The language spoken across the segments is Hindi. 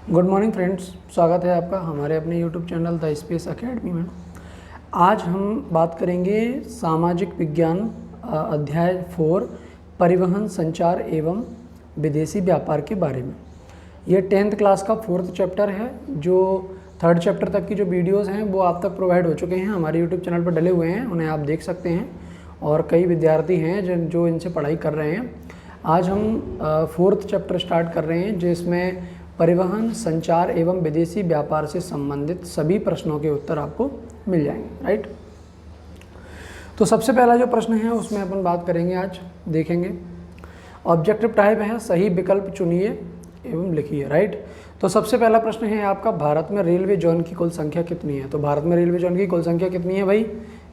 गुड मॉर्निंग फ्रेंड्स, स्वागत है आपका हमारे अपने YouTube channel the space academy में। आज हम बात करेंगे सामाजिक विज्ञान अध्याय 4 परिवहन, संचार एवं विदेशी व्यापार के बारे में। ये 10th क्लास का 4th चैप्टर है। जो 3rd चैप्टर तक की जो वीडियोस हैं वो आप तक प्रोवाइड हो चुके हैं, हमारे यूट्यूब चैनल पर डले हुए हैं, उन्हें आप देख सकते हैं। और कई विद्यार्थी हैं जो इनसे पढ़ाई कर रहे हैं। आज हम 4th चैप्टर स्टार्ट कर रहे हैं, जिसमें परिवहन, संचार एवं विदेशी व्यापार से संबंधित सभी प्रश्नों के उत्तर आपको मिल जाएंगे। राइट, तो सबसे पहला जो प्रश्न है उसमें अपन बात करेंगे, आज देखेंगे। ऑब्जेक्टिव टाइप है सही विकल्प चुनिए एवं लिखिए। राइट, तो सबसे पहला प्रश्न है आपका, भारत में रेलवे जोन की कुल संख्या कितनी है। तो भारत में रेलवे जोन की कुल संख्या कितनी है भाई,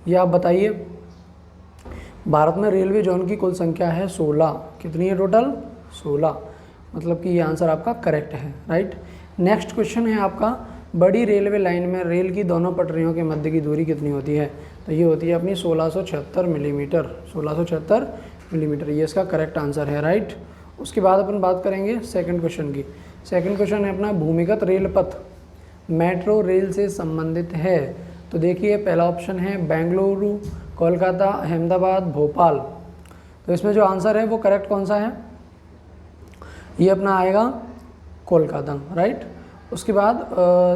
ये आप बताइए। भारत में रेलवे जोन की कुल संख्या है 16। कितनी है टोटल? 16, मतलब कि ये आंसर आपका करेक्ट है। राइट, नेक्स्ट क्वेश्चन है आपका, बड़ी रेलवे लाइन में रेल की दोनों पटरियों के मध्य की दूरी कितनी होती है। तो ये होती है अपनी 1676 मिलीमीटर। 1676 मिलीमीटर, ये इसका करेक्ट आंसर है। राइट, उसके बाद अपन बात करेंगे सेकंड क्वेश्चन की। सेकंड क्वेश्चन है अपना, भूमिगत रेल पथ मेट्रो रेल से संबंधित है। तो देखिए, पहला ऑप्शन है बेंगलुरु, कोलकाता, अहमदाबाद, भोपाल। तो इसमें जो आंसर है वो करेक्ट कौन सा है, ये अपना आएगा कोलकाता। राइट, उसके बाद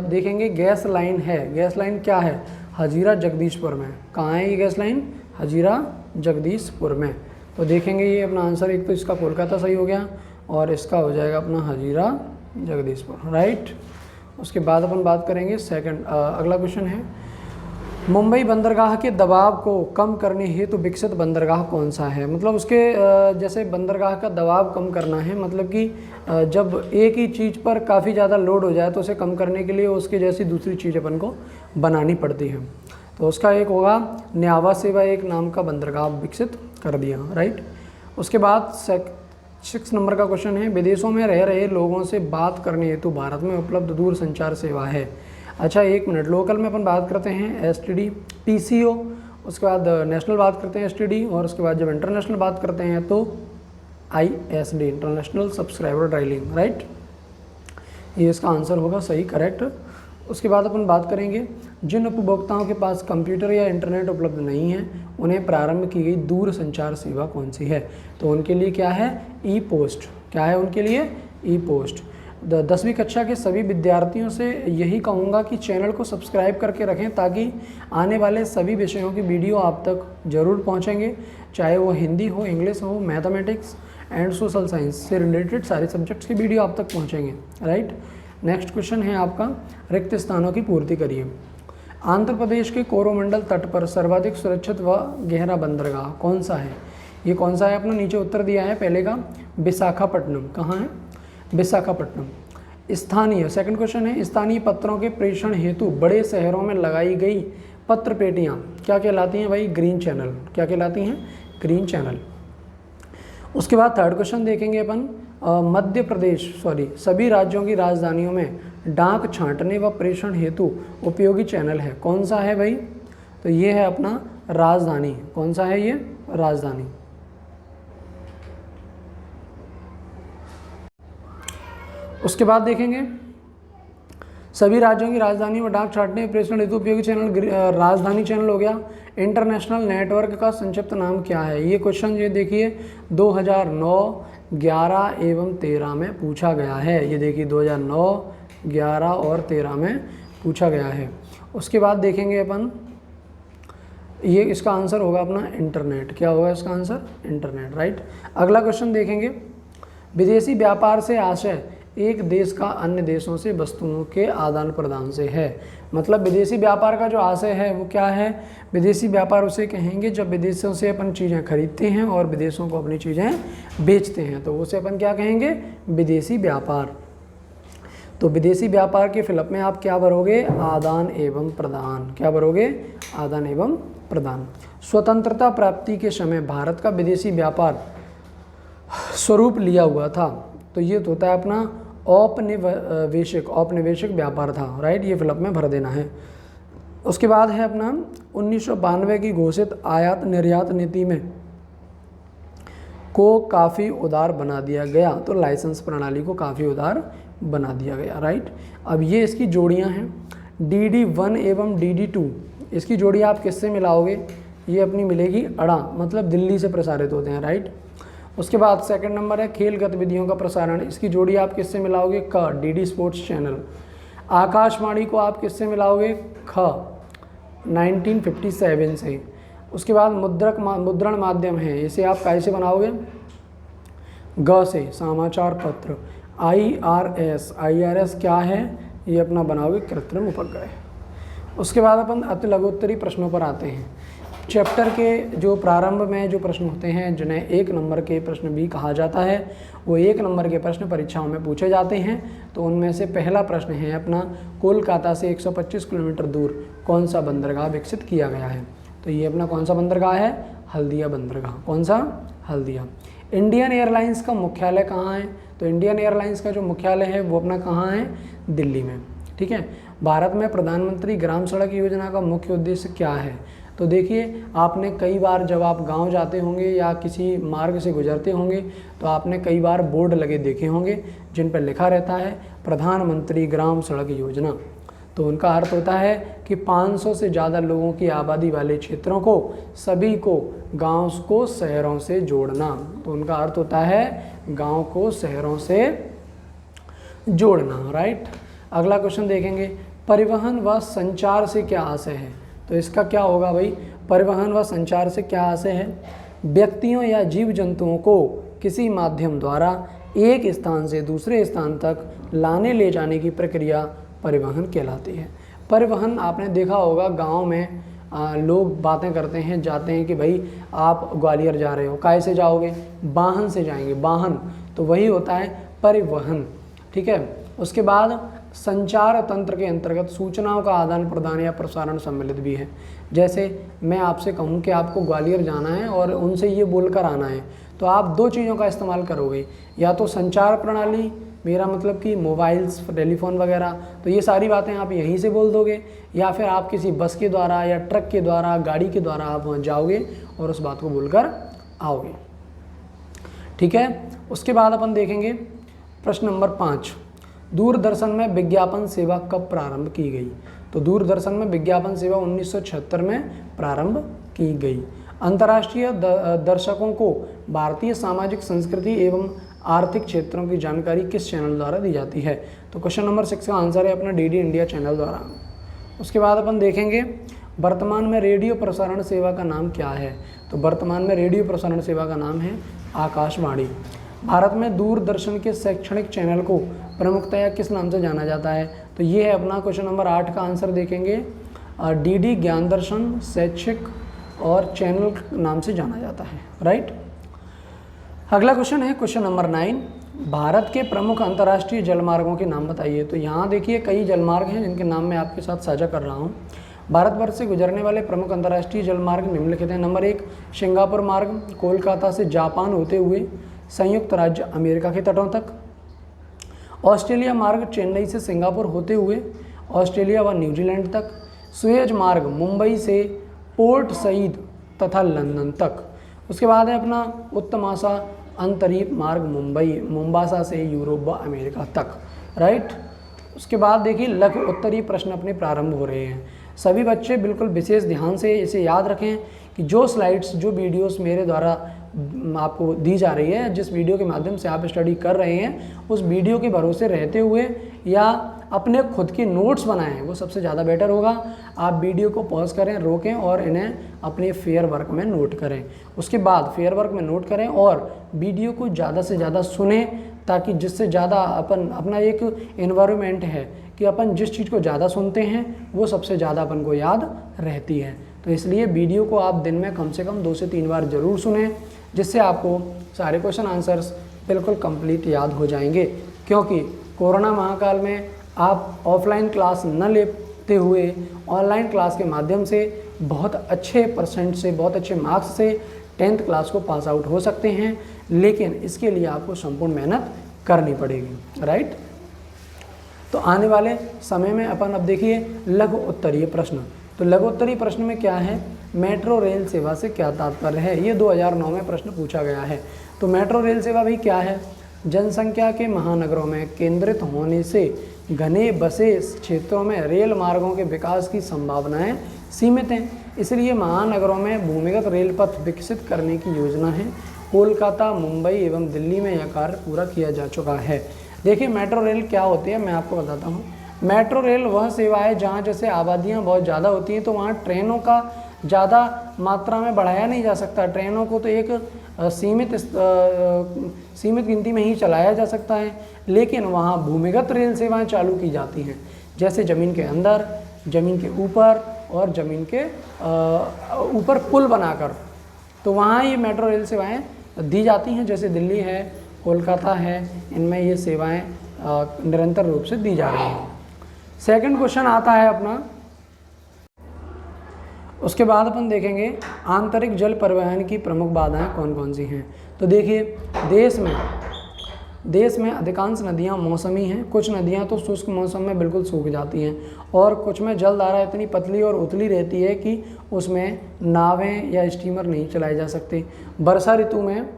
देखेंगे गैस लाइन है। गैस लाइन क्या है, हजीरा जगदीशपुर में। कहाँ है ये गैस लाइन? हजीरा जगदीशपुर में। तो देखेंगे ये अपना आंसर, एक तो इसका कोलकाता सही हो गया और इसका हो जाएगा अपना हजीरा जगदीशपुर। राइट, उसके बाद अपन बात करेंगे सेकंड, अगला क्वेश्चन है, मुंबई बंदरगाह के दबाव को कम करने हेतु विकसित बंदरगाह कौन सा है। मतलब उसके जैसे बंदरगाह का दबाव कम करना है, मतलब कि जब एक ही चीज़ पर काफ़ी ज़्यादा लोड हो जाए तो उसे कम करने के लिए उसके जैसी दूसरी चीज़ अपन को बनानी पड़ती है। तो उसका एक होगा न्यावा सेवा एक नाम का बंदरगाह विकसित कर दिया। राइट, उसके बाद 6 नंबर का क्वेश्चन है, विदेशों में रह रहे लोगों से बात करने हेतु भारत में उपलब्ध दूर संचार सेवा है। अच्छा, एक मिनट, लोकल में अपन बात करते हैं STD PCO, उसके बाद नेशनल बात करते हैं STD, और उसके बाद जब इंटरनेशनल बात करते हैं तो ISD, international subscriber dialling. Right, ये इसका आंसर होगा सही, करेक्ट। उसके बाद अपन बात करेंगे, जिन उपभोक्ताओं के पास कंप्यूटर या इंटरनेट उपलब्ध नहीं है उन्हें प्रारंभ की गई दूर संचार सेवा कौन सी है। तो उनके लिए क्या है, ई पोस्ट। क्या है उनके लिए? ई पोस्ट। 10वीं कक्षा के सभी विद्यार्थियों से यही कहूँगा कि चैनल को सब्सक्राइब करके रखें, ताकि आने वाले सभी विषयों की वीडियो आप तक ज़रूर पहुँचेंगे, चाहे वो हिंदी हो, इंग्लिश हो, मैथमेटिक्स एंड सोशल साइंस से रिलेटेड सारे सब्जेक्ट्स की वीडियो आप तक पहुँचेंगे। राइट, नेक्स्ट क्वेश्चन है आपका, रिक्त स्थानों की पूर्ति करिए। आंध्र प्रदेश के कोरोमंडल तट पर सर्वाधिक सुरक्षित व गहरा बंदरगाह कौन सा है। ये कौन सा है अपना, नीचे उत्तर दिया है पहले का, विशाखापट्टनम। कहाँ है? विशाखापट्टनम। स्थानीय, सेकंड क्वेश्चन है, स्थानीय पत्रों के प्रेषण हेतु बड़े शहरों में लगाई गई पत्र पेटियाँ क्या कहलाती हैं भाई? Green channel. क्या कहलाती हैं? Green channel. उसके बाद थर्ड क्वेश्चन देखेंगे अपन, मध्य प्रदेश सभी राज्यों की राजधानियों में डाक छांटने व प्रेषण हेतु उपयोगी चैनल है। कौन सा है भाई? तो ये है अपना राजधानी। कौन सा है ये? राजधानी। उसके बाद देखेंगे, सभी राज्यों की राजधानी में डाक छांटने प्रेषण हेतु उपयोगी चैनल राजधानी चैनल हो गया। इंटरनेशनल नेटवर्क का संक्षिप्त नाम क्या है? ये क्वेश्चन ये देखिए 2009, 11 एवं 13 में पूछा गया है। ये देखिए 2009, 11 और 13 में पूछा गया है। उसके बाद देखेंगे अपन, ये इसका आंसर होगा अपना इंटरनेट। क्या होगा इसका आंसर? इंटरनेट। राइट, अगला क्वेश्चन देखेंगे, विदेशी व्यापार से आशय एक देश का अन्य देशों से वस्तुओं के आदान प्रदान से है। मतलब विदेशी व्यापार का जो आशय है वो क्या है? विदेशी व्यापार उसे कहेंगे जब विदेशों से अपन चीज़ें खरीदते हैं और विदेशों को अपनी चीज़ें बेचते हैं, तो उसे अपन क्या कहेंगे? विदेशी व्यापार। तो विदेशी व्यापार के फिलअप में आप क्या भरोगे? आदान एवं प्रदान। क्या भरोगे? आदान एवं प्रदान। स्वतंत्रता प्राप्ति के समय भारत का विदेशी व्यापार स्वरूप लिया हुआ था। तो ये तो होता है अपना औपनिवेशिक व्यापार था। राइट, ये फिलअप में भर देना है। उसके बाद है अपना 1992 की घोषित आयात निर्यात नीति में को काफ़ी उदार बना दिया गया। तो लाइसेंस प्रणाली को काफ़ी उदार बना दिया गया, राइट। अब ये इसकी जोड़ियाँ हैं DD1 एवं DD2, इसकी जोड़ी आप किससे मिलाओगे, ये अपनी मिलेगी अड़ा, मतलब दिल्ली से प्रसारित होते हैं, राइट। उसके बाद सेकंड नंबर है खेल गतिविधियों का प्रसारण, इसकी जोड़ी आप किससे मिलाओगे, क DD स्पोर्ट्स चैनल। आकाशवाणी को आप किससे मिलाओगे, ख 1957 से। उसके बाद मुद्रण माध्यम है, इसे आप कैसे बनाओगे, ग से समाचार पत्र। IRS क्या है, ये अपना बनाओगे कृत्रिम उपग्रह। उसके बाद अपन अति लघुत्तरी प्रश्नों पर आते हैं। चैप्टर के जो प्रारंभ में जो प्रश्न होते हैं जिन्हें 1 नंबर के प्रश्न भी कहा जाता है, वो 1 नंबर के प्रश्न परीक्षाओं में पूछे जाते हैं। तो उनमें से पहला प्रश्न है अपना, कोलकाता से 125 किलोमीटर दूर कौन सा बंदरगाह विकसित किया गया है। तो ये अपना कौन सा बंदरगाह है, हल्दिया बंदरगाह। कौन सा, हल्दिया। इंडियन एयरलाइंस का मुख्यालय कहाँ है, तो इंडियन एयरलाइंस का जो मुख्यालय है वो अपना कहाँ है, दिल्ली में, ठीक है। भारत में प्रधानमंत्री ग्राम सड़क योजना का मुख्य उद्देश्य क्या है, तो देखिए आपने कई बार जब आप गांव जाते होंगे या किसी मार्ग से गुजरते होंगे तो आपने कई बार बोर्ड लगे देखे होंगे जिन पर लिखा रहता है प्रधानमंत्री ग्राम सड़क योजना। तो उनका अर्थ होता है कि 500 से ज़्यादा लोगों की आबादी वाले क्षेत्रों को, सभी को, गाँव को शहरों से जोड़ना। तो उनका अर्थ होता है गाँव को शहरों से जोड़ना, राइट। अगला क्वेश्चन देखेंगे, परिवहन व संचार से क्या आशय है। तो इसका क्या होगा भाई, परिवहन व संचार से क्या आशय है, व्यक्तियों या जीव जंतुओं को किसी माध्यम द्वारा एक स्थान से दूसरे स्थान तक लाने ले जाने की प्रक्रिया परिवहन कहलाती है। परिवहन आपने देखा होगा गांव में लोग बातें करते हैं, जाते हैं कि भाई आप ग्वालियर जा रहे हो, काहे से जाओगे, वाहन से जाएंगे, वाहन, तो वही होता है परिवहन, ठीक है। उसके बाद संचार तंत्र के अंतर्गत सूचनाओं का आदान प्रदान या प्रसारण सम्मिलित भी है। जैसे मैं आपसे कहूँ कि आपको ग्वालियर जाना है और उनसे ये बोलकर आना है, तो आप 2 चीज़ों का इस्तेमाल करोगे, या तो संचार प्रणाली, मेरा मतलब कि मोबाइल्स, टेलीफोन वगैरह, तो ये सारी बातें आप यहीं से बोल दोगे, या फिर आप किसी बस के द्वारा या ट्रक के द्वारा, गाड़ी के द्वारा आप वहाँ जाओगे और उस बात को बोलकर आओगे, ठीक है। उसके बाद अपन देखेंगे प्रश्न नंबर 5, दूरदर्शन में विज्ञापन सेवा कब प्रारंभ की गई। तो दूरदर्शन में विज्ञापन सेवा 1976 में प्रारंभ की गई। अंतर्राष्ट्रीय दर्शकों को भारतीय सामाजिक, संस्कृति एवं आर्थिक क्षेत्रों की जानकारी किस चैनल द्वारा दी जाती है। तो क्वेश्चन नंबर 6 का आंसर है अपना DD इंडिया चैनल द्वारा। उसके बाद अपन देखेंगे वर्तमान में रेडियो प्रसारण सेवा का नाम क्या है। तो वर्तमान में रेडियो प्रसारण सेवा का नाम है आकाशवाणी। भारत में दूरदर्शन के शैक्षणिक चैनल को प्रमुखतया किस नाम से जाना जाता है। तो ये है अपना क्वेश्चन नंबर 8 का आंसर देखेंगे, DD ज्ञान दर्शन, शैक्षिक और चैनल नाम से जाना जाता है, राइट। अगला क्वेश्चन है क्वेश्चन नंबर 9, भारत के प्रमुख अंतर्राष्ट्रीय जलमार्गों के नाम बताइए। तो यहाँ देखिए कई जलमार्ग हैं जिनके नाम मैं आपके साथ साझा कर रहा हूँ। भारतवर्ष से गुजरने वाले प्रमुख अंतर्राष्ट्रीय जलमार्ग निम्नलिखित हैं। नंबर 1 सिंगापुर मार्ग, कोलकाता से जापान होते हुए संयुक्त राज्य अमेरिका के तटों तक। ऑस्ट्रेलिया मार्ग, चेन्नई से सिंगापुर होते हुए ऑस्ट्रेलिया व न्यूजीलैंड तक। सुएज मार्ग, मुंबई से पोर्ट सईद तथा लंदन तक। उसके बाद है अपना उत्तमासा अंतरीप मार्ग, मुंबासा से यूरोप व अमेरिका तक, राइट। उसके बाद देखिए लघु उत्तरीय प्रश्न अपने प्रारंभ हो रहे हैं। सभी बच्चे बिल्कुल विशेष ध्यान से इसे याद रखें कि जो स्लाइड्स, जो वीडियोस मेरे द्वारा आपको दी जा रही है, जिस वीडियो के माध्यम से आप स्टडी कर रहे हैं, उस वीडियो के भरोसे रहते हुए या अपने खुद के नोट्स बनाएं, वो सबसे ज़्यादा बेटर होगा। आप वीडियो को पॉज करें, रोकें और इन्हें अपने फेयर वर्क में नोट करें। उसके बाद फेयर वर्क में नोट करें और वीडियो को ज़्यादा से ज़्यादा सुने, ताकि जिससे ज़्यादा अपन, अपना एक एनवायरनमेंट है कि अपन जिस चीज़ को ज़्यादा सुनते हैं वो सबसे ज़्यादा अपन को याद रहती है। तो इसलिए वीडियो को आप दिन में कम से कम 2 से 3 बार ज़रूर सुनें, जिससे आपको सारे क्वेश्चन आंसर्स बिल्कुल कंप्लीट याद हो जाएंगे। क्योंकि कोरोना महाकाल में आप ऑफलाइन क्लास न लेते हुए ऑनलाइन क्लास के माध्यम से बहुत अच्छे परसेंट से, बहुत अच्छे मार्क्स से 10th क्लास को पास आउट हो सकते हैं, लेकिन इसके लिए आपको संपूर्ण मेहनत करनी पड़ेगी, राइट। तो आने वाले समय में अपन अब देखिए लघु उत्तरीय प्रश्न। तो लघु उत्तरीय प्रश्न में क्या है, मेट्रो रेल सेवा से क्या तात्पर्य है। ये 2009 में प्रश्न पूछा गया है। तो मेट्रो रेल सेवा भाई क्या है? जनसंख्या के महानगरों में केंद्रित होने से घने बसे क्षेत्रों में रेल मार्गों के विकास की संभावनाएं सीमित हैं, इसलिए महानगरों में भूमिगत रेल पथ विकसित करने की योजना है। कोलकाता, मुंबई एवं दिल्ली में यह कार्य पूरा किया जा चुका है। देखिए मेट्रो रेल क्या होती है, मैं आपको बताता हूँ। मेट्रो रेल वह सेवा है जहाँ जैसे आबादियाँ बहुत ज़्यादा होती हैं तो वहाँ ट्रेनों का ज़्यादा मात्रा में बढ़ाया नहीं जा सकता। ट्रेनों को तो एक सीमित गिनती में ही चलाया जा सकता है, लेकिन वहाँ भूमिगत रेल सेवाएं चालू की जाती हैं, जैसे ज़मीन के अंदर, ज़मीन के ऊपर और ज़मीन के ऊपर पुल बनाकर, तो वहाँ ये मेट्रो रेल सेवाएं दी जाती हैं। जैसे दिल्ली है, कोलकाता है, इनमें ये सेवाएं निरंतर रूप से दी जा रही हैं। सेकंड क्वेश्चन आता है अपना, उसके बाद अपन देखेंगे आंतरिक जल परिवहन की प्रमुख बाधाएं कौन कौन सी हैं। तो देखिए देश में अधिकांश नदियां मौसमी हैं। कुछ नदियां तो शुष्क मौसम में बिल्कुल सूख जाती हैं और कुछ में जल धारा इतनी पतली और उथली रहती है कि उसमें नावें या स्टीमर नहीं चलाए जा सकते। वर्षा ऋतु में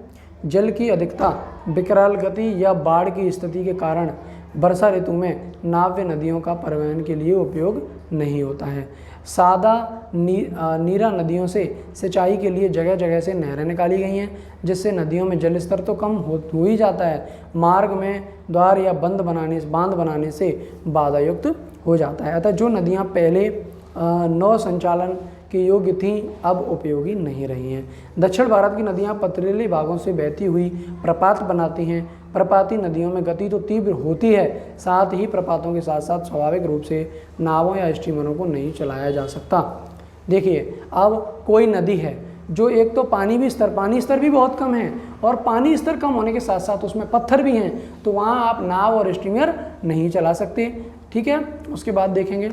जल की अधिकता, विकराल गति या बाढ़ की स्थिति के कारण वर्षा ऋतु में नाव व नदियों का परिवहन के लिए उपयोग नहीं होता है। सादा नीरा नदियों से सिंचाई के लिए जगह जगह से नहरें निकाली गई हैं, जिससे नदियों में जल स्तर तो कम हो ही जाता है, मार्ग में द्वार या बांध बनाने से बाधा युक्त हो जाता है। अतः जो नदियाँ पहले नौ संचालन के योग्य थीं अब उपयोगी नहीं रही हैं। दक्षिण भारत की नदियाँ पथरीले भागों से बहती हुई प्रपात बनाती हैं। प्रपाती नदियों में गति तो तीव्र होती है, साथ ही प्रपातों के साथ साथ स्वाभाविक रूप से नावों या स्टीमरों को नहीं चलाया जा सकता। देखिए अब कोई नदी है जो एक तो पानी स्तर भी बहुत कम है और पानी स्तर कम होने के साथ साथ उसमें पत्थर भी हैं, तो वहाँ आप नाव और स्टीमर नहीं चला सकते। ठीक है, उसके बाद देखेंगे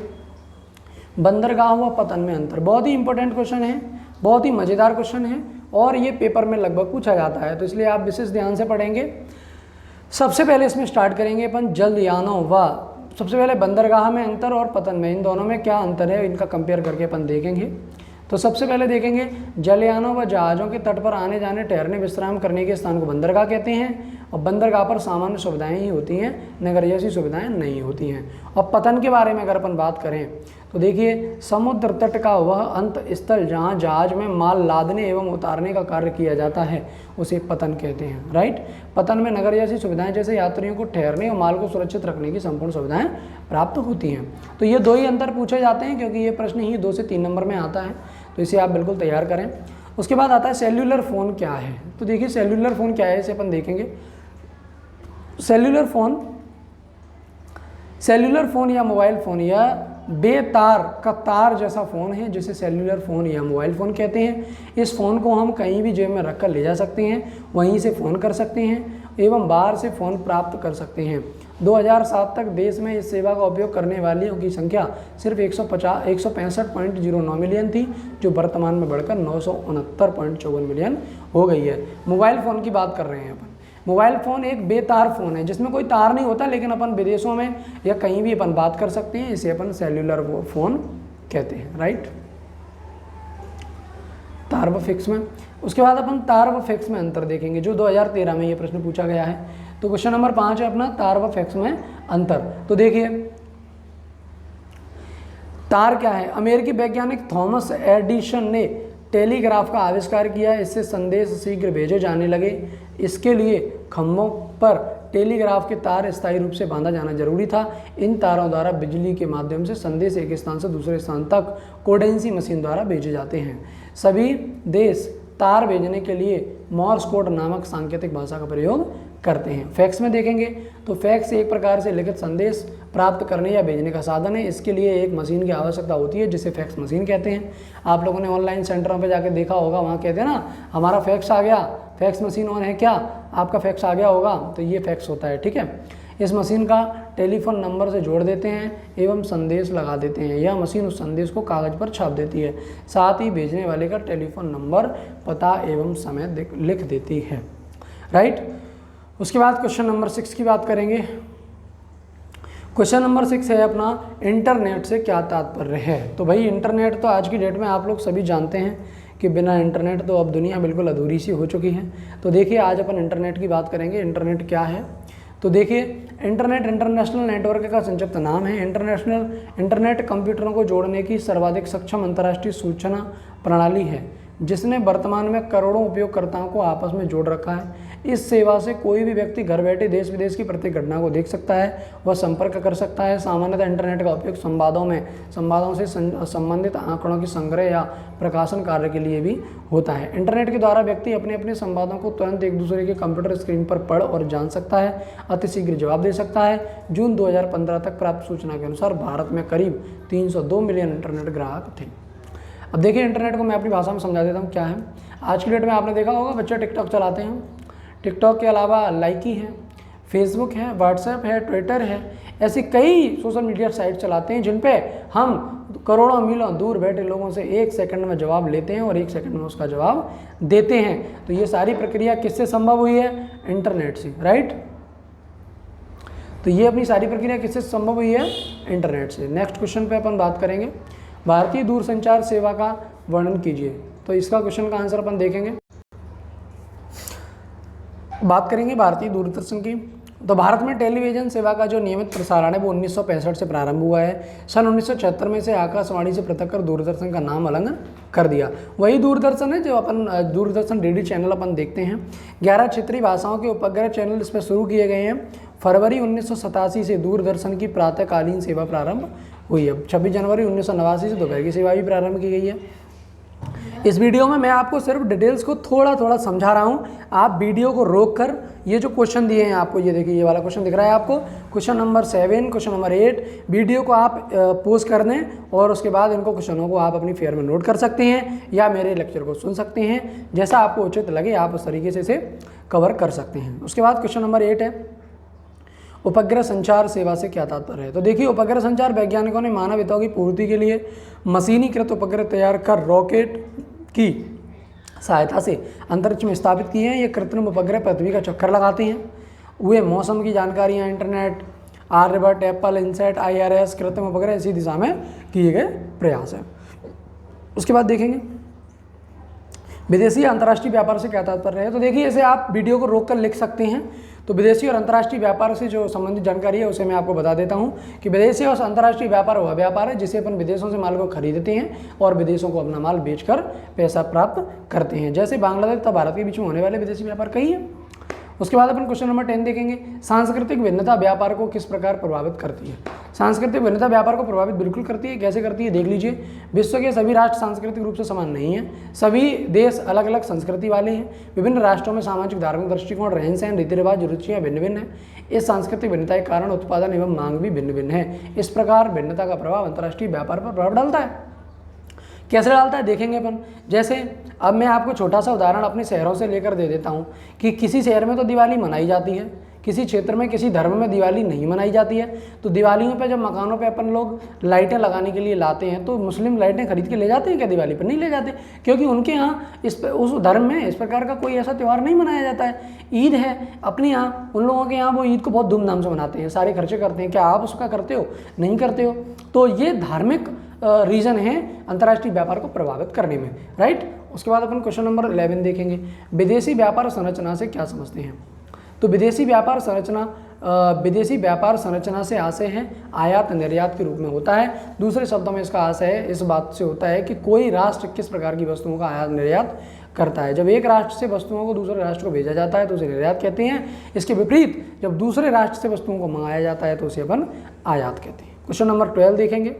बंदरगाह व पतन में अंतर। बहुत ही इंपॉर्टेंट क्वेश्चन है, बहुत ही मज़ेदार क्वेश्चन है और ये पेपर में लगभग पूछा जाता है, तो इसलिए आप विशेष ध्यान से पढ़ेंगे। सबसे पहले इसमें स्टार्ट करेंगे अपन जलयानों व, सबसे पहले बंदरगाह में अंतर और पतन में, इन दोनों में क्या अंतर है इनका कंपेयर करके अपन देखेंगे। तो सबसे पहले देखेंगे जलयानों व जहाज़ों के तट पर आने जाने, ठहरने, विश्राम करने के स्थान को बंदरगाह कहते हैं और बंदरगाह पर सामान्य सुविधाएं ही होती हैं, नगर जैसी सुविधाएं नहीं होती हैं। और पतन के बारे में अगर अपन बात करें तो देखिए समुद्र तट का वह अंत स्थल जहां जहाज में माल लादने एवं उतारने का कार्य किया जाता है उसे पतन कहते हैं। राइट, पतन में नगर जैसी सुविधाएं जैसे यात्रियों को ठहरने और माल को सुरक्षित रखने की संपूर्ण सुविधाएं प्राप्त होती हैं। तो ये दो ही अंतर पूछे जाते हैं क्योंकि ये प्रश्न ही 2 से 3 नंबर में आता है, तो इसे आप बिल्कुल तैयार करें। उसके बाद आता है सेल्यूलर फ़ोन क्या है। तो देखिए सेल्यूलर फ़ोन क्या है इसे अपन देखेंगे। सेल्यूलर फ़ोन या मोबाइल फ़ोन या बेतार का तार जैसा फ़ोन है जिसे सेल्यूलर फ़ोन या मोबाइल फ़ोन कहते हैं। इस फ़ोन को हम कहीं भी जेब में रखकर ले जा सकते हैं, वहीं से फ़ोन कर सकते हैं एवं बाहर से फ़ोन प्राप्त कर सकते हैं। 2007 तक देश में इस सेवा का उपयोग करने वालों की संख्या सिर्फ 165.09 मिलियन थी, जो वर्तमान में बढ़कर 969.54 मिलियन हो गई है। मोबाइल फ़ोन की बात कर रहे हैं अपन। मोबाइल फ़ोन एक बेतार फ़ोन है जिसमें कोई तार नहीं होता, लेकिन अपन विदेशों में या कहीं भी अपन बात कर सकते हैं, इसे अपन सेल्यूलर फ़ोन कहते हैं। राइट, तार व फिक्स में। उसके बाद अपन तार व फिक्स में अंतर देखेंगे, जो 2013 में ये प्रश्न पूछा गया है। तो क्वेश्चन नंबर 5 है अपना तार व फिक्स में अंतर। तो देखिए तार क्या है। अमेरिकी वैज्ञानिक थॉमस एडिसन ने टेलीग्राफ का आविष्कार किया, इससे संदेश शीघ्र भेजे जाने लगे। इसके लिए खंभों पर टेलीग्राफ के तार स्थायी रूप से बांधा जाना जरूरी था। इन तारों द्वारा बिजली के माध्यम से संदेश एक स्थान से दूसरे स्थान तक कोडेंसी मशीन द्वारा भेजे जाते हैं। सभी देश तार भेजने के लिए मॉर्स कोड नामक सांकेतिक भाषा का प्रयोग करते हैं। फैक्स में देखेंगे तो फैक्स एक प्रकार से लिखित संदेश प्राप्त करने या भेजने का साधन है। इसके लिए एक मशीन की आवश्यकता होती है जिसे फैक्स मशीन कहते हैं। आप लोगों ने ऑनलाइन सेंटरों पे जाके देखा होगा, वहाँ कहते हैं ना हमारा फैक्स आ गया, फैक्स मशीन ऑन है क्या, आपका फैक्स आ गया होगा, तो ये फैक्स होता है। ठीक है, इस मशीन का टेलीफोन नंबर से जोड़ देते हैं एवं संदेश लगा देते हैं। यह मशीन उस संदेश को कागज़ पर छाप देती है, साथ ही भेजने वाले का टेलीफोन नंबर, पता एवं समय लिख देती है। राइट, उसके बाद क्वेश्चन नंबर 6 की बात करेंगे। क्वेश्चन नंबर 6 है अपना इंटरनेट से क्या तात्पर्य है। तो भाई इंटरनेट तो आज की डेट में आप लोग सभी जानते हैं कि बिना इंटरनेट तो अब दुनिया बिल्कुल अधूरी सी हो चुकी है। तो देखिए आज अपन इंटरनेट की बात करेंगे। इंटरनेट क्या है? तो देखिए इंटरनेट इंटरनेशनल नेटवर्क का संक्षिप्त नाम है। इंटरनेट कंप्यूटरों को जोड़ने की सर्वाधिक सक्षम अंतर्राष्ट्रीय सूचना प्रणाली है जिसने वर्तमान में करोड़ों उपयोगकर्ताओं को आपस में जोड़ रखा है। इस सेवा से कोई भी व्यक्ति घर बैठे देश विदेश की प्रत्येक घटना को देख सकता है, वह संपर्क कर सकता है। सामान्यतः इंटरनेट का उपयोग संवादों से संबंधित आंकड़ों की संग्रह या प्रकाशन कार्य के लिए भी होता है। इंटरनेट के द्वारा व्यक्ति अपने अपने संवादों को तुरंत एक दूसरे के कंप्यूटर स्क्रीन पर पढ़ और जान सकता है, अतिशीघ्र जवाब दे सकता है। जून 2015 तक प्राप्त सूचना के अनुसार भारत में करीब 302 मिलियन इंटरनेट ग्राहक थे। अब देखिए इंटरनेट को मैं अपनी भाषा में समझा देता हूँ क्या है। आज की डेट में आपने देखा होगा बच्चे टिकटॉक चलाते हैं। टिकटॉक के अलावा लाइकी है, फेसबुक है, व्हाट्सएप है, ट्विटर है, ऐसी कई सोशल मीडिया साइट चलाते हैं जिन पे हम करोड़ों मीलों दूर बैठे लोगों से 1 सेकंड में जवाब लेते हैं और 1 सेकंड में उसका जवाब देते हैं। तो ये सारी प्रक्रिया किससे संभव हुई है? इंटरनेट से, राइट। तो ये अपनी सारी प्रक्रिया किससे संभव हुई है? इंटरनेट से। नेक्स्ट क्वेश्चन पे अपन बात करेंगे, भारतीय दूरसंचार सेवा का वर्णन कीजिए। तो इसका क्वेश्चन का आंसर अपन देखेंगे। बात करेंगे भारतीय दूरदर्शन की। तो भारत में टेलीविजन सेवा का जो नियमित प्रसारण है वो 1965 से प्रारंभ हुआ है। सन 1976 में से आकाशवाणी से पृथक कर दूरदर्शन का नाम अलग कर दिया। वही दूरदर्शन है जो अपन दूरदर्शन डीडी चैनल अपन देखते हैं। 11 क्षेत्रीय भाषाओं के उपग्रह चैनल इस पर शुरू किए गए हैं। फरवरी 1987 से दूरदर्शन की प्रातःकालीन सेवा प्रारंभ हुई है। 26 जनवरी 1989 से दोपहर की सेवा भी प्रारंभ की गई है। इस वीडियो में मैं आपको सिर्फ डिटेल्स को थोड़ा थोड़ा समझा रहा हूँ। आप वीडियो को रोक कर ये जो क्वेश्चन दिए हैं आपको, ये देखिए ये वाला क्वेश्चन दिख रहा है आपको, question number 7, question number 8, video को आप पोज कर दें और उसके बाद इनको क्वेश्चनों को आप अपनी फेयर में नोट कर सकते हैं या मेरे लेक्चर को सुन सकते हैं। जैसा आपको उचित लगे आप उस तरीके से इसे कवर कर सकते हैं। उसके बाद क्वेश्चन नंबर 8 है, उपग्रह संचार सेवा से क्या तात्पर्य है? तो देखिए उपग्रह संचार वैज्ञानिकों ने मानव हितों की पूर्ति के लिए मशीनीकृत उपग्रह तैयार कर रॉकेट की सहायता से अंतरिक्ष में स्थापित किए हैं। ये कृत्रिम उपग्रह पृथ्वी का चक्कर लगाते हैं। वे मौसम की जानकारियाँ, internet, Aryabhatta, Apple, INSAT, IRS, कृत्रिम उपग्रह इसी दिशा में किए गए प्रयास है। उसके बाद देखेंगे विदेशी अंतर्राष्ट्रीय व्यापार से क्या तात्पर्य है? तो देखिए इसे आप वीडियो को रोक कर लिख सकते हैं। तो विदेशी और अंतर्राष्ट्रीय व्यापार से जो संबंधित जानकारी है उसे मैं आपको बता देता हूं कि विदेशी और अंतर्राष्ट्रीय व्यापार वह व्यापार है जिसे अपन विदेशों से माल को खरीदते हैं और विदेशों को अपना माल बेचकर पैसा प्राप्त करते हैं। जैसे बांग्लादेश तथा भारत के बीच में होने वाले विदेशी व्यापार कई है। उसके बाद अपन क्वेश्चन नंबर 10 देखेंगे, सांस्कृतिक भिन्नता व्यापार को किस प्रकार प्रभावित करती है? सांस्कृतिक भिन्नता व्यापार को प्रभावित बिल्कुल करती है। कैसे करती है देख लीजिए। विश्व के सभी राष्ट्र सांस्कृतिक रूप से समान नहीं हैं। सभी देश अलग अलग संस्कृति वाले हैं। विभिन्न राष्ट्रों में सामाजिक, धार्मिक दृष्टिकोण, रहन सहन, रीति रिवाज, रुचियाँ भिन्न भिन्न हैं। इस सांस्कृतिक भिन्नता के कारण उत्पादन एवं मांग भी भिन्न भिन्न है। इस प्रकार भिन्नता का प्रभाव अंतर्राष्ट्रीय व्यापार पर प्रभाव डालता है। कैसे डालता है देखेंगे अपन। जैसे अब मैं आपको छोटा सा उदाहरण अपने शहरों से लेकर दे देता हूँ कि किसी शहर में तो दिवाली मनाई जाती है, किसी क्षेत्र में किसी धर्म में दिवाली नहीं मनाई जाती है। तो दिवालियों पे जब मकानों पे अपन लोग लाइटें लगाने के लिए लाते हैं तो मुस्लिम लाइटें खरीद के ले जाते हैं क्या दिवाली पर? नहीं ले जाते, क्योंकि उनके यहाँ उस धर्म में इस प्रकार का कोई ऐसा त्यौहार नहीं मनाया जाता है। ईद है अपने यहाँ, उन लोगों के यहाँ वो ईद को बहुत धूमधाम से मनाते हैं, सारे खर्चे करते हैं। क्या आप उसका करते हो? नहीं करते हो। तो ये धार्मिक रीज़न है अंतर्राष्ट्रीय व्यापार को प्रभावित करने में, राइट। उसके बाद अपन क्वेश्चन नंबर 11 देखेंगे, विदेशी व्यापार संरचना से क्या समझते हैं? तो विदेशी व्यापार संरचना से आशय है आयात निर्यात के रूप में होता है। दूसरे शब्दों में इसका आशय है इस बात से होता है कि कोई राष्ट्र किस प्रकार की वस्तुओं का आयात निर्यात करता है। जब एक राष्ट्र से वस्तुओं को दूसरे राष्ट्र को भेजा जाता है तो उसे निर्यात कहते हैं। इसके विपरीत जब दूसरे राष्ट्र से वस्तुओं को मंगाया जाता है तो उसे अपन आयात कहते हैं। क्वेश्चन नंबर 12 देखेंगे,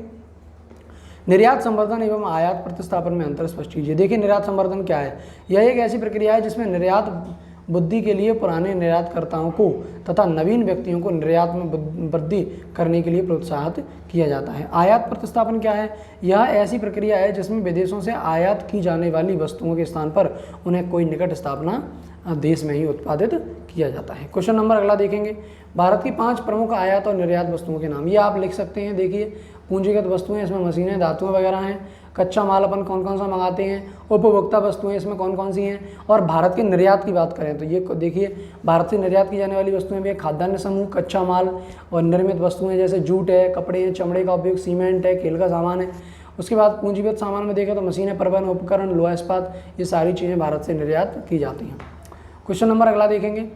निर्यात संवर्धन एवं आयात प्रतिस्थापन में अंतर स्पष्ट कीजिए। देखिए निर्यात संवर्धन क्या है? यह एक ऐसी प्रक्रिया है जिसमें निर्यात बुद्धि के लिए पुराने निर्यातकर्ताओं को तथा नवीन व्यक्तियों को निर्यात में वृद्धि करने के लिए प्रोत्साहित किया जाता है। आयात प्रतिस्थापन क्या है? यह ऐसी प्रक्रिया है जिसमें विदेशों से आयात की जाने वाली वस्तुओं के स्थान पर उन्हें कोई निकट स्थापना देश में ही उत्पादित किया जाता है। क्वेश्चन नंबर अगला देखेंगे, भारत की 5 प्रमुख आयात और निर्यात वस्तुओं के नाम। ये आप लिख सकते हैं। देखिए पूंजीगत वस्तुएं, इसमें मशीनें, धातुएं वगैरह हैं। कच्चा माल अपन कौन कौन सा मंगाते हैं। उपभोक्ता वस्तुएं इसमें कौन कौन सी हैं। और भारत के निर्यात की बात करें तो ये देखिए भारत से निर्यात की जाने वाली वस्तुएं भी है खाद्यान्न समूह, कच्चा माल और निर्मित वस्तुएं जैसे जूट है, कपड़े हैं, चमड़े का उपयोग, सीमेंट है, खेल का सामान है। उसके बाद पूंजीगत सामान में देखें तो मशीनें, परिवहन उपकरण, लोहा इस्पात, ये सारी चीज़ें भारत से निर्यात की जाती हैं। क्वेश्चन नंबर अगला देखेंगे।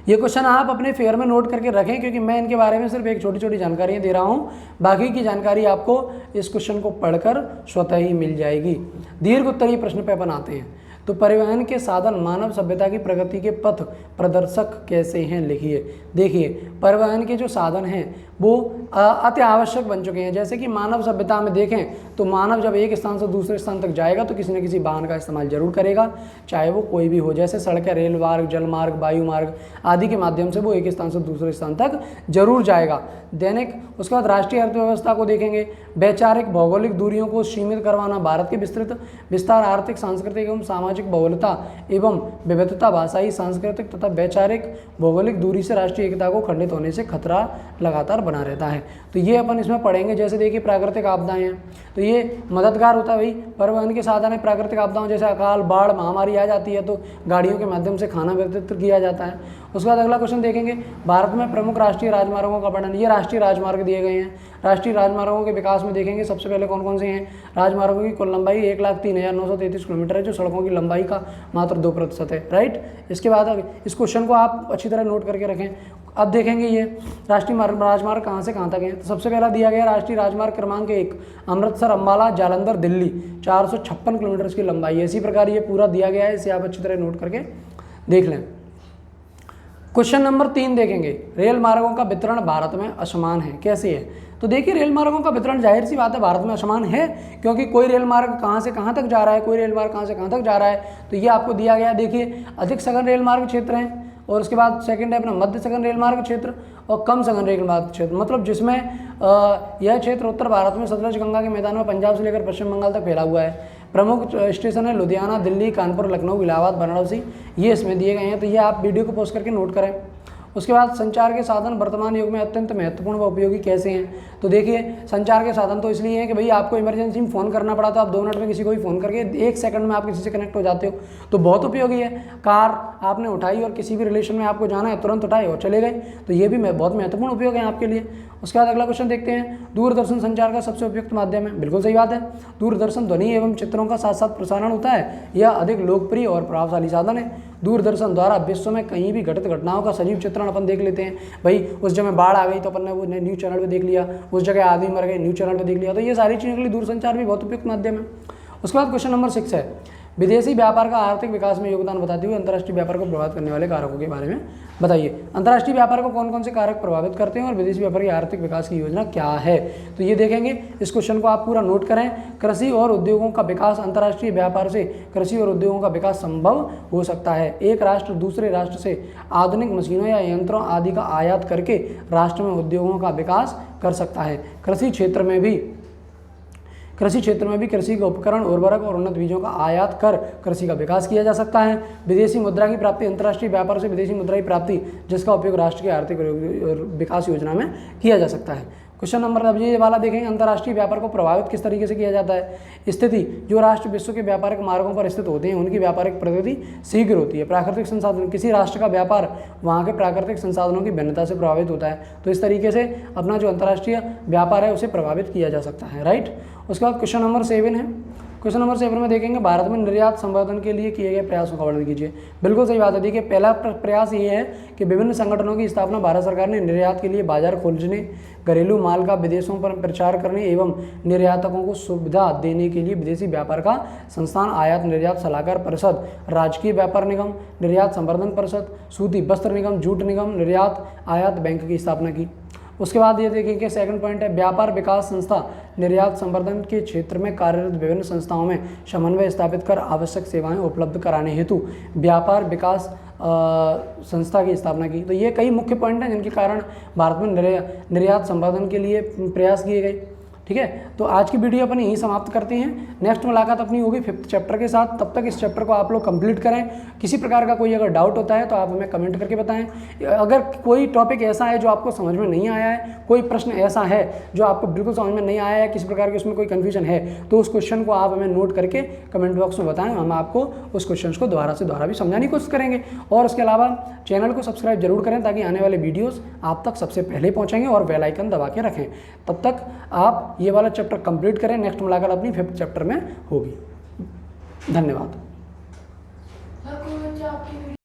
ये क्वेश्चन आप अपने फेयर में नोट करके रखें, क्योंकि मैं इनके बारे में सिर्फ एक छोटी छोटी जानकारियाँ दे रहा हूँ, बाकी की जानकारी आपको इस क्वेश्चन को पढ़कर स्वतः ही मिल जाएगी। दीर्घ उत्तरीय प्रश्न पे अपन आते हैं। तो परिवहन के साधन मानव सभ्यता की प्रगति के पथ प्रदर्शक कैसे हैं, लिखिए। देखिए, परिवहन के जो साधन हैं वो अति आवश्यक बन चुके हैं। जैसे कि मानव सभ्यता में देखें तो मानव जब एक स्थान से दूसरे स्थान तक जाएगा तो किसी न किसी वाहन का इस्तेमाल जरूर करेगा, चाहे वो कोई भी हो। जैसे सड़कें, रेल मार्ग, जल मार्ग, वायु मार्ग आदि के माध्यम से वो एक स्थान से दूसरे स्थान तक जरूर जाएगा। दैनिक, उसके बाद राष्ट्रीय अर्थव्यवस्था को देखेंगे। वैचारिक भौगोलिक दूरियों को सीमित करवाना, भारत के विस्तृत विस्तार, आर्थिक, सांस्कृतिक एवं सामाजिक बहुलता एवं विविधता, भाषाई, सांस्कृतिक तथा वैचारिक भौगोलिक दूरी से राष्ट्रीय एकता को खंडित होने से खतरा लगातार बना रहता है। तो ये अपन इसमें पढ़ेंगे। जैसे देखिए, प्राकृतिक आपदाएं हैं तो ये मददगार होता है भाई। परिवहन के साधन है, प्राकृतिक आपदाओं जैसे अकाल, बाढ़, महामारी आ जाती है तो गाड़ियों के माध्यम से खाना वितरित किया जाता है। उसके बाद अगला क्वेश्चन देखेंगे, भारत में प्रमुख राष्ट्रीय राजमार्गों का वर्णन। ये राष्ट्रीय राजमार्ग दिए गए हैं। राष्ट्रीय राजमार्गों के विकास में देखेंगे सबसे पहले कौन कौन से हैं। राजमार्गों की कुल लंबाई 1,03,933 किलोमीटर है, जो सड़कों की लंबाई का मात्र 2% है, राइट। इसके बाद इस क्वेश्चन को आप अच्छी तरह नोट करके रखें। अब देखेंगे ये राष्ट्रीय राजमार्ग कहाँ से कहाँ तक है। तो सबसे पहला दिया गया राष्ट्रीय राजमार्ग क्रमांक 1 अमृतसर, अम्बाला, जालंधर, दिल्ली, 456 किलोमीटर इसकी लंबाई है। इसी प्रकार ये पूरा दिया गया है, इसे आप अच्छी तरह नोट करके देख लें। क्वेश्चन नंबर 3 देखेंगे, रेल मार्गों का वितरण भारत में असमान है, कैसे है। तो देखिए, रेल मार्गों का वितरण जाहिर सी बात है भारत में असमान है, क्योंकि कोई रेल मार्ग कहाँ से कहाँ तक जा रहा है, कोई रेल मार्ग कहाँ से कहाँ तक जा रहा है। तो ये आपको दिया गया है। देखिए, अधिक सघन रेल मार्ग क्षेत्र हैं, और उसके बाद सेकंड है अपना मध्य सघन रेल मार्ग क्षेत्र और कम सघन रेल मार्ग क्षेत्र। मतलब जिसमें यह क्षेत्र उत्तर भारत में सतलज गंगा के मैदान में पंजाब से लेकर पश्चिम बंगाल तक फैला हुआ है। प्रमुख स्टेशन है लुधियाना, दिल्ली, कानपुर, लखनऊ, इलाहाबाद, वाराणसी, ये इसमें दिए गए हैं। तो ये आप वीडियो को पॉज करके नोट करें। उसके बाद संचार के साधन वर्तमान युग में अत्यंत महत्वपूर्ण व उपयोगी कैसे हैं। तो देखिए, संचार के साधन तो इसलिए हैं कि भाई आपको इमरजेंसी में फ़ोन करना पड़ा तो आप 2 मिनट में किसी को भी फ़ोन करके 1 सेकंड में आप किसी से कनेक्ट हो जाते हो, तो बहुत उपयोगी है। कार आपने उठाई और किसी भी रिलेशन में आपको जाना है, तुरंत उठाए और चले गए, तो ये भी बहुत महत्वपूर्ण उपयोग है आपके लिए। उसके बाद अगला क्वेश्चन देखते हैं, दूरदर्शन संचार का सबसे उपयुक्त माध्यम है। बिल्कुल सही बात है, दूरदर्शन ध्वनि एवं चित्रों का साथ साथ प्रसारण होता है, यह अधिक लोकप्रिय और प्रभावशाली साधन है। दूरदर्शन द्वारा विश्व में कहीं भी घटित घटनाओं का सजीव चित्रण अपन देख लेते हैं। भाई उस जगह बाढ़ आ गई तो अपन ने वो न्यूज़ चैनल पे देख लिया, उस जगह आदमी मर गए, न्यूज़ चैनल पे देख लिया। तो ये सारी चीज़ों के लिए दूरसंचार भी बहुत उपयुक्त माध्यम है। उसके बाद क्वेश्चन नंबर 6 है, विदेशी व्यापार का आर्थिक विकास में योगदान बताते हुए अंतर्राष्ट्रीय व्यापार को प्रभावित करने वाले कारकों के बारे में बताइए। अंतर्राष्ट्रीय व्यापार को कौन कौन से कारक प्रभावित करते हैं और विदेशी व्यापार की आर्थिक विकास की योजना क्या है। तो ये देखेंगे, इस क्वेश्चन को आप पूरा नोट करें। कृषि और उद्योगों का विकास, अंतर्राष्ट्रीय व्यापार से कृषि और उद्योगों का विकास संभव हो सकता है। एक राष्ट्र दूसरे राष्ट्र से आधुनिक मशीनों या यंत्रों आदि का आयात करके राष्ट्र में उद्योगों का विकास कर सकता है। कृषि क्षेत्र में भी कृषि के उपकरण, उर्वरक और उन्नत बीजों का आयात कर कृषि का विकास किया जा सकता है। विदेशी मुद्रा की प्राप्ति, अंतर्राष्ट्रीय व्यापार से विदेशी मुद्रा की प्राप्ति जिसका उपयोग राष्ट्र की आर्थिक विकास योजना में किया जा सकता है। क्वेश्चन नंबर अब ये वाला देखेंगे, अंतर्राष्ट्रीय व्यापार को प्रभावित किस तरीके से किया जाता है। स्थिति, जो राष्ट्र विश्व के व्यापारिक मार्गों पर स्थित होते हैं उनकी व्यापारिक प्रगति शीघ्र होती है। प्राकृतिक संसाधन, किसी राष्ट्र का व्यापार वहाँ के प्राकृतिक संसाधनों की भिन्नता से प्रभावित होता है। तो इस तरीके से अपना जो अंतर्राष्ट्रीय व्यापार है उसे प्रभावित किया जा सकता है, राइट। उसके बाद क्वेश्चन नंबर 7 है। क्वेश्चन नंबर 7 में देखेंगे, भारत में निर्यात संवर्धन के लिए किए गए प्रयासों का वर्णन कीजिए। बिल्कुल सही बात है। देखिए, पहला प्रयास ये है कि विभिन्न संगठनों की स्थापना भारत सरकार ने निर्यात के लिए बाजार खोजने, घरेलू माल का विदेशों पर प्रचार करने एवं निर्यातकों को सुविधा देने के लिए विदेशी व्यापार का संस्थान, आयात निर्यात सलाहकार परिषद, राजकीय व्यापार निगम, निर्यात संवर्धन परिषद, सूती वस्त्र निगम, जूट निगम, निर्यात आयात बैंक की स्थापना की। उसके बाद ये देखेंगे, सेकंड पॉइंट है, व्यापार विकास संस्था निर्यात संवर्धन के क्षेत्र में कार्यरत विभिन्न संस्थाओं में समन्वय स्थापित कर आवश्यक सेवाएं उपलब्ध कराने हेतु व्यापार विकास संस्था की स्थापना की। तो ये कई मुख्य पॉइंट हैं जिनके कारण भारत में निर्यात संवर्धन के लिए प्रयास किए गए। ठीक है, तो आज की वीडियो अपन यहीं समाप्त करते हैं। नेक्स्ट मुलाकात अपनी होगी 5th चैप्टर के साथ। तब तक इस चैप्टर को आप लोग कंप्लीट करें। किसी प्रकार का कोई अगर डाउट होता है तो आप हमें कमेंट करके बताएं। अगर कोई टॉपिक ऐसा है जो आपको समझ में नहीं आया है, कोई प्रश्न ऐसा है जो आपको बिल्कुल समझ में नहीं आया है, किसी प्रकार की उसमें कोई कन्फ्यूजन है, तो उस क्वेश्चन को आप हमें नोट करके कमेंट बॉक्स में बताएं। हम आपको उस क्वेश्चन को दोबारा से दोबारा भी समझाने की कोशिश करेंगे। और उसके अलावा चैनल को सब्सक्राइब जरूर करें ताकि आने वाले वीडियोस आप तक सबसे पहले पहुंचेंगे, और बेल आइकन दबा के रखें। तब तक आप ये वाला चैप्टर कंप्लीट करें, नेक्स्ट मुलाकात अपनी 5th चैप्टर में होगी। धन्यवाद।